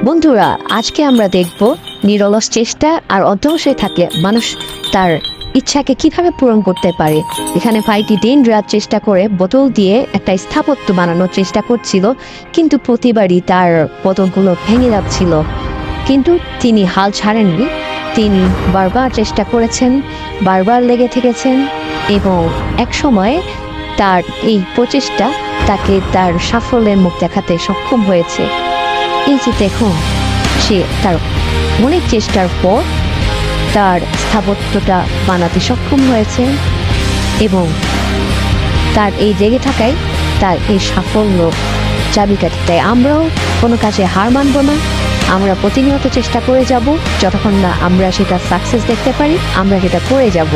বন্ধুরা, আজকে আমরা দেখব নিরলস চেষ্টা আর অধ্যবসায় থাকলে মানুষ তার ইচ্ছাকে কিভাবে পূরণ করতে পারে। এখানে ভাইটি দিন রাত চেষ্টা করে বোতল দিয়ে একটা স্থাপত্য বানানোর চেষ্টা করছিল, কিন্তু প্রতিবারই তার বোতলগুলো ভেঙে যাচ্ছিল। কিন্তু তিনি হাল ছাড়েননি। তিনি বারবার চেষ্টা করেছেন, বারবার লেগে থেকেছেন এবং একসময় তার এই প্রচেষ্টা তাকে তার সাফল্যের মুখ দেখাতে সক্ষম হয়েছে। এই যে দেখুন, সে তার অনেক চেষ্টার পর তার স্থাপত্যটা বানাতে সক্ষম হয়েছে এবং তার এই জেগে থাকায় তার এই সাফল্য চাবিকাঠি। তাই আমরাও কোনো কাজে হার মানব না, আমরা প্রতিনিয়ত চেষ্টা করে যাব। যতক্ষণ না আমরা সেটা সাকসেস দেখতে পারি, আমরা সেটা করে যাব।